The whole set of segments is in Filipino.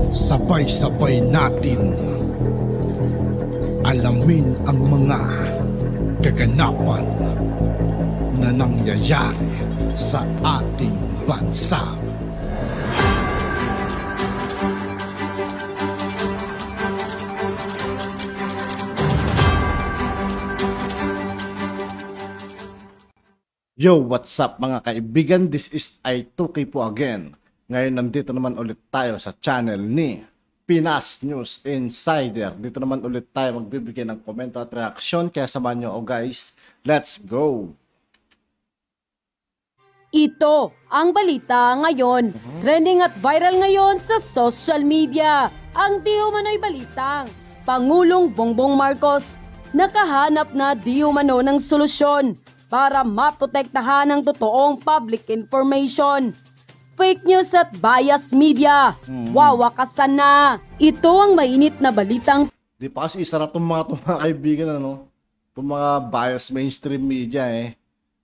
Sabay-sabay natin alamin ang mga kaganapan na nangyayari sa ating bansa. Yo, what's up mga kaibigan? This is I2K po again. Ngayon nandito naman ulit tayo sa channel ni Pinas News Insider. Dito naman ulit tayo magbibigay ng komento at reaksyon. Kaya samahan nyo guys. Let's go! Ito ang balita ngayon. Trending at viral ngayon sa social media. Ang di umano'y balitang Pangulong Bongbong Marcos nakahanap na di umano ng solusyon para maprotektahan ang totoong public information. Fake news at bias media. Wawakasan na. Ito ang mainit na balitang Di pa kasi isa na itong mga kaibigan, ano? Itong mga bias mainstream media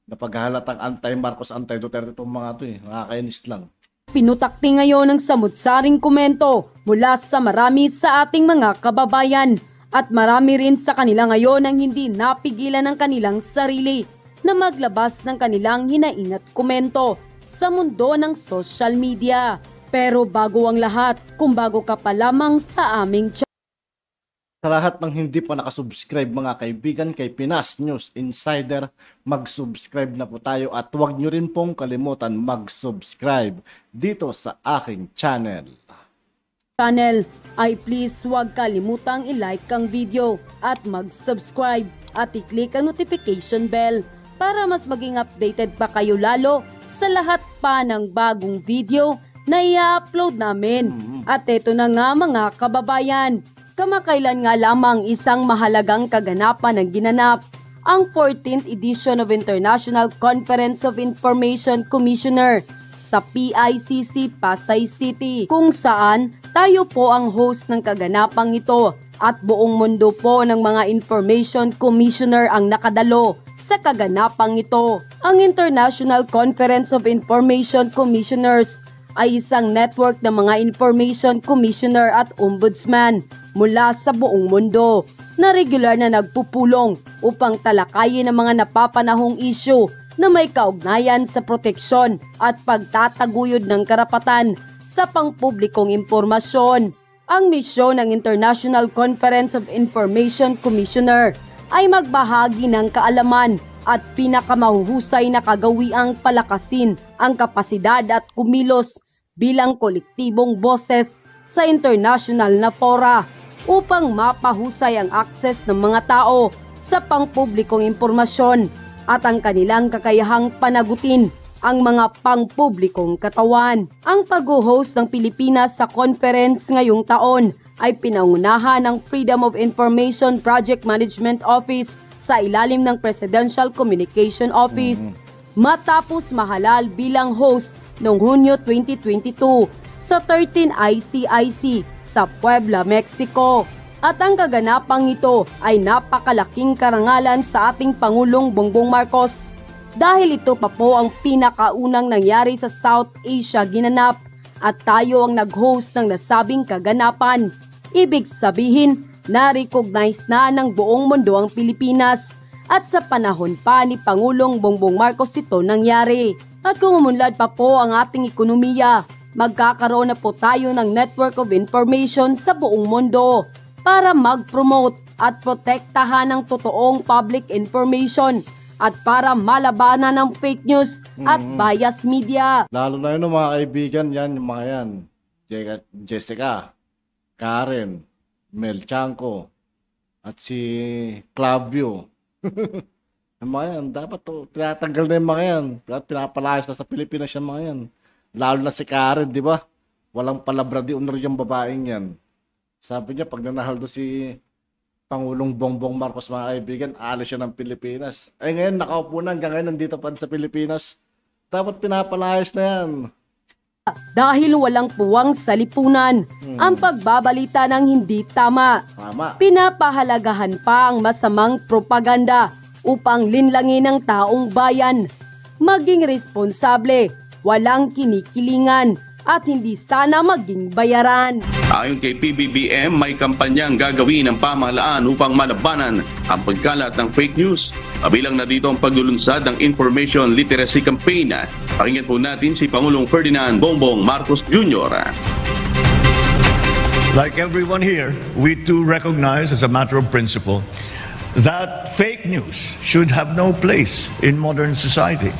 na paghahalatang anti-Marcos, anti-Duterte itong mga ito nakakainis lang. Pinutakti ngayon ng samut-saring komento mula sa marami sa ating mga kababayan at marami rin sa kanila ngayon ang hindi napigilan ng kanilang sarili na maglabas ng kanilang hinaing at komento sa mundo ng social media. Pero bago ang lahat, kung bago ka pa lamang sa aming channel. Sa lahat ng hindi pa nakasubscribe mga kaibigan kay Pinas News Insider, mag-subscribe na po tayo at huwag nyo rin pong kalimutan mag-subscribe dito sa aking channel. Ay please huwag kalimutang i-like ang video at mag-subscribe at i-click ang notification bell para mas maging updated pa kayo lalo sa lahat pa ng bagong video na i-upload namin. At ito na nga mga kababayan, kamakailan nga lamang isang mahalagang kaganapan ang ginanap, ang 14th edition of International Conference of Information Commissioner sa PICC Pasay City, kung saan tayo po ang host ng kaganapang ito at buong mundo po ng mga Information Commissioner ang nakadalo sa kaganapang ito. Ang International Conference of Information Commissioners ay isang network ng mga Information Commissioner at Ombudsman mula sa buong mundo na regular na nagpupulong upang talakayin ang mga napapanahong issue na may kaugnayan sa proteksyon at pagtataguyod ng karapatan sa pangpublikong impormasyon. Ang misyon ng International Conference of Information Commissioner ay magbahagi ng kaalaman at pinakamahuhusay na kagawiang palakasin ang kapasidad at kumilos bilang kolektibong boses sa international na fora upang mapahusay ang akses ng mga tao sa pangpublikong impormasyon at ang kanilang kakayahang panagutin ang mga pangpublikong katawan. Ang pag-host ng Pilipinas sa conference ngayong taon ay pinangunahan ng Freedom of Information Project Management Office sa ilalim ng Presidential Communication Office matapos mahalal bilang host noong Hunyo 2022 sa 13 ICIC sa Puebla, Mexico. At ang kaganapang ito ay napakalaking karangalan sa ating Pangulong Bongbong Marcos dahil ito pa po ang pinakaunang nangyari sa South Asia ginanap at tayo ang nag-host ng nasabing kaganapan. Ibig sabihin, na-recognize na ng buong mundo ang Pilipinas at sa panahon pa ni Pangulong Bongbong Marcos ito nangyari. At kung umunlad pa po ang ating ekonomiya, magkakaroon na po tayo ng network of information sa buong mundo para mag-promote at protektahan ang totoong public information at para malabanan ng fake news at bias media. Lalo na yun mga kaibigan, yan yung mga yan. Jessica, Karen, Mel Chanco, at si Clavio. Yung mga yan, dapat to, tinatanggal na yung mga yan. Pinapalayas na sa Pilipinas yung mga yan. Lalo na si Karen, di ba? Walang palabra di honor yung babaeng yan. Sabi niya, pag nanahal do si Pangulong Bongbong Marcos mga kaibigan, alis siya ng Pilipinas. Ay ngayon, nakaupo na hanggang ngayon, nandito pa sa Pilipinas. Dapat pinapalayas na yan. Dahil walang puwang sa lipunan, ang pagbabalita ng hindi tama. Pinapahalagahan pa ang masamang propaganda upang linlangin ang taong bayan. Maging responsable, walang kinikilingan at hindi sana maging bayaran. Ayon kay PBBM, may kampanyang gagawin ng pamahalaan upang malabanan ang pagkalat ng fake news. Kabilang na dito ang paglulunsad ng Information Literacy Campaign. Pakinggan po natin si Pangulong Ferdinand Bongbong Marcos Jr. Like everyone here, we too recognize as a matter of principle that fake news should have no place in modern society.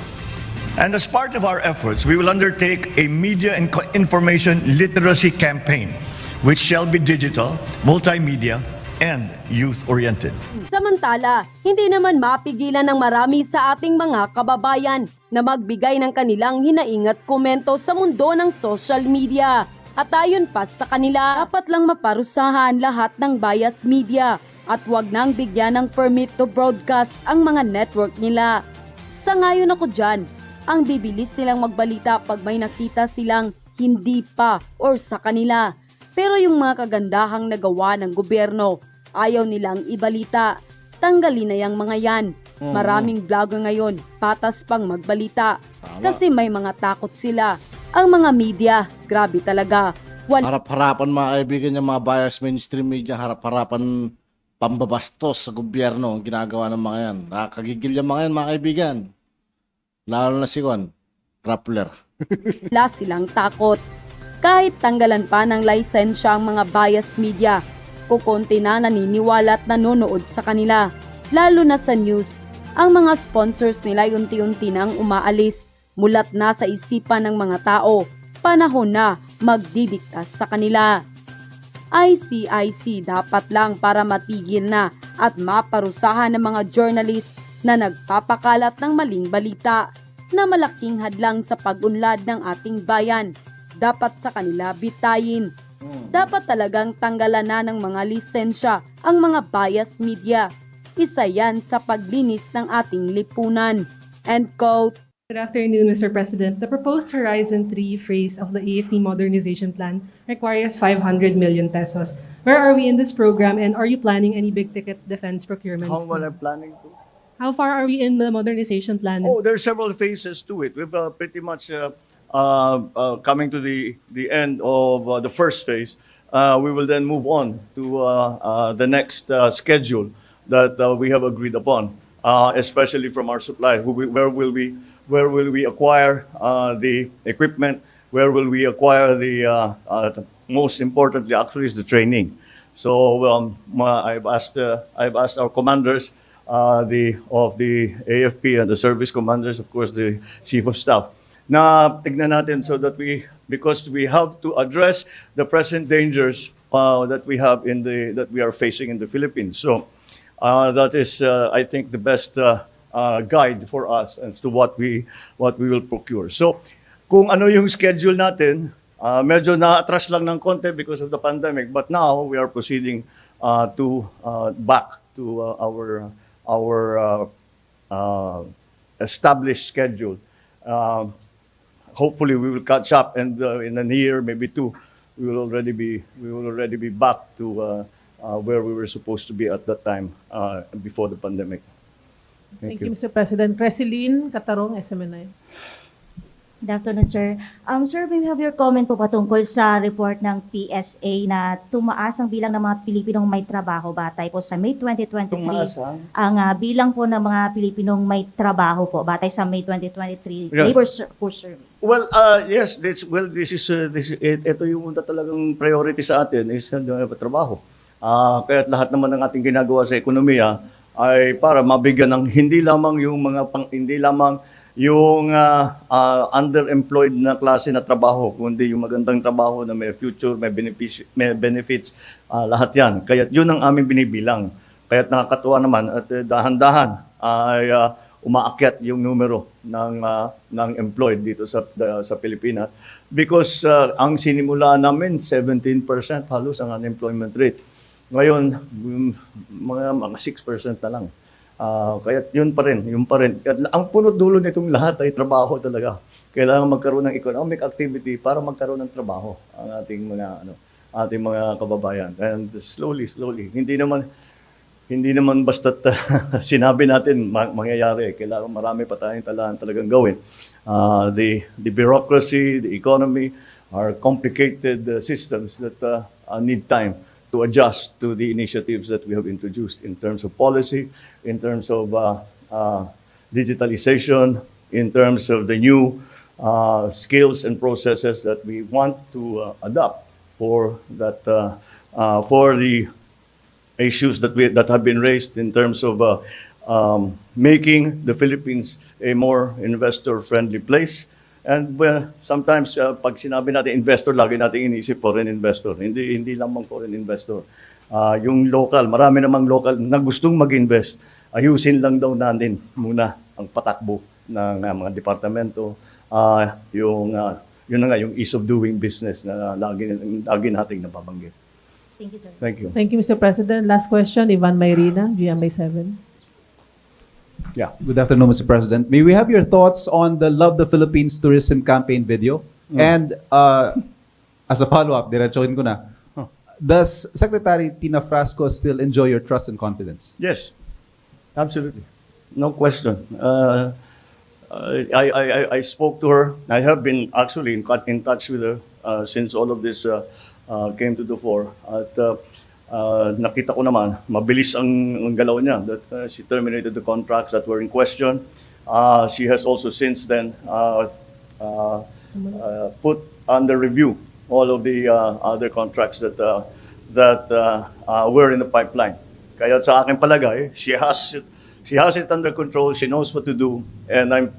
And as part of our efforts, we will undertake a media and information literacy campaign, which shall be digital, multimedia, and youth-oriented. Samantala, hindi naman mapigilan ng marami sa ating mga kababayan na magbigay ng kanilang hinaing at komento sa mundo ng social media. At ayon pa sa kanila, dapat lang maparusahan lahat ng bias media at wag nang bigyan ng permit to broadcast ang mga network nila. Sangayon ako dyan, ang bibilis nilang magbalita pag may nakita silang hindi pa or sa kanila. Pero yung mga kagandahang nagawa ng gobyerno, ayaw nilang ibalita. Tanggalin na yung mga yan. Maraming vlogger ngayon, patas pang magbalita. Kasi may mga takot sila. Ang mga media, grabe talaga. Harap-harapan mga kaibigan yung mga bias mainstream media, harap-harapan pambabastos sa gobyerno ang ginagawa ng mga yan. Nakakagigil yung mga yan mga kaibigan. Lalo na si Juan, Rappler. Wala silang takot. Kahit tanggalan pa ng lisensya ang mga bias media, kukunti na naniniwala at nanonood sa kanila. Lalo na sa news, ang mga sponsors nila unti-unti nang umaalis. Mulat na sa isipan ng mga tao, panahon na magdidiktas sa kanila. ICIC dapat lang para matigil na at maparusahan ng mga journalist na nagpapakalat ng maling balita na malaking hadlang sa pag-unlad ng ating bayan. Dapat sa kanila bitayin. Dapat talagang tanggalan na ng mga lisensya ang mga bias media. Isa yan sa paglinis ng ating lipunan. End quote. Good afternoon, Mr. President. The proposed Horizon 3 phase of the AFP modernization plan requires 500 million pesos. Where are we in this program, and are you planning any big-ticket defense procurements? How well I'm planning to? How far are we in the modernization plan? Oh, there are several phases to it. We've pretty much coming to the end of the first phase. We will then move on to the next schedule that we have agreed upon, especially from our supply. Where will we acquire the equipment? Where will we acquire the most importantly, actually, is the training. So I've asked our commanders, of the AFP and the service commanders, of course, the chief of staff, na tignan natin so that because we have to address the present dangers that we are facing in the Philippines. So that is, I think, the best guide for us as to what we will procure. So, kung ano yung schedule natin, medyo na-atras lang ng konti because of the pandemic, but now we are proceeding back to our established schedule. Hopefully, we will catch up, and in a year, maybe two, we will already be back to where we were supposed to be at that time before the pandemic. Thank you, Mr. President. Creseline Catarong, SMNI. Good afternoon, sir. Sir, may we have your comment po patungkol sa report ng PSA na tumaas ang bilang ng mga Pilipinong may trabaho batay po sa May 2023. Ang bilang po ng mga Pilipinong may trabaho po batay sa May 2023 labor force survey. Well, yes, ito yung talagang priority sa atin is trabaho. Kaya't lahat naman ng ating ginagawa sa ekonomiya ay para mabigyan ng hindi lamang yung underemployed na klase na trabaho, kundi yung magandang trabaho na may future, may benefits, lahat yan. Kaya yun ang aming binibilang. Kaya nakakatuwa naman at dahan-dahan ay umaakyat yung numero ng employed dito sa Pilipinas. Because ang sinimula namin, 17% halos ang unemployment rate. Ngayon, mga 6% na lang. Kaya yun pa rin. At ang punot dulo nitong lahat ay trabaho talaga. Kailangan magkaroon ng economic activity para magkaroon ng trabaho ang ating mga kababayan. And slowly, hindi naman basta sinabi natin mangyayari. Kailangan marami pa tayong talagang gawin. The bureaucracy, the economy are complicated systems that need time to adjust to the initiatives that we have introduced in terms of policy, in terms of digitalization, in terms of the new skills and processes that we want to adopt for that for the issues that have been raised in terms of making the Philippines a more investor-friendly place. And sometimes pag sinabi natin investor, lagi natin inisip foreign investor. Hindi lamang foreign investor. Yung local, marami namang local na gustong mag-invest. Ayusin lang daw natin muna ang patakbo ng mga departamento. Yun na nga, yung ease of doing business na lagi nating nababanggit. Thank you, sir. Thank you. Thank you, Mr. President. Last question, Ivan Mayrina, GMA 7. Yeah. Good afternoon, Mr. President. May we have your thoughts on the Love the Philippines tourism campaign video? And as a follow-up, diretsohin ko na, does Secretary Tina Frasco still enjoy your trust and confidence? Yes, absolutely. No question. I spoke to her. I have been actually in touch with her since all of this came to the fore. At nakita ko naman, mabilis ang galaw niya, that she terminated the contracts that were in question. She has also since then put under review all of the other contracts that were in the pipeline. Kaya sa akin palagay, she has it under control. She knows what to do, and I'm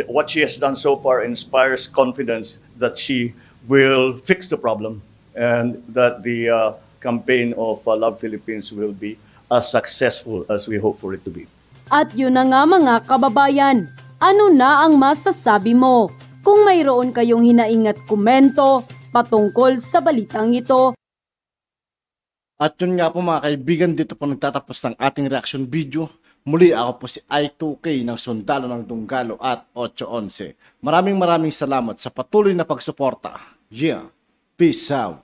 what she has done so far inspires confidence that she will fix the problem and that the campaign of Love Philippines will be as successful as we hope for it to be. At yun na nga mga kababayan, ano na ang masasabi mo? Kung mayroon kayong hinaingat komento patungkol sa balitang ito. At yun nga po mga kaibigan, dito po nagtatapos ng ating reaction video. Muli ako po si I2K ng Sundalo ng Dunggalo at 811. Maraming salamat sa patuloy na pagsuporta. Yeah, peace out.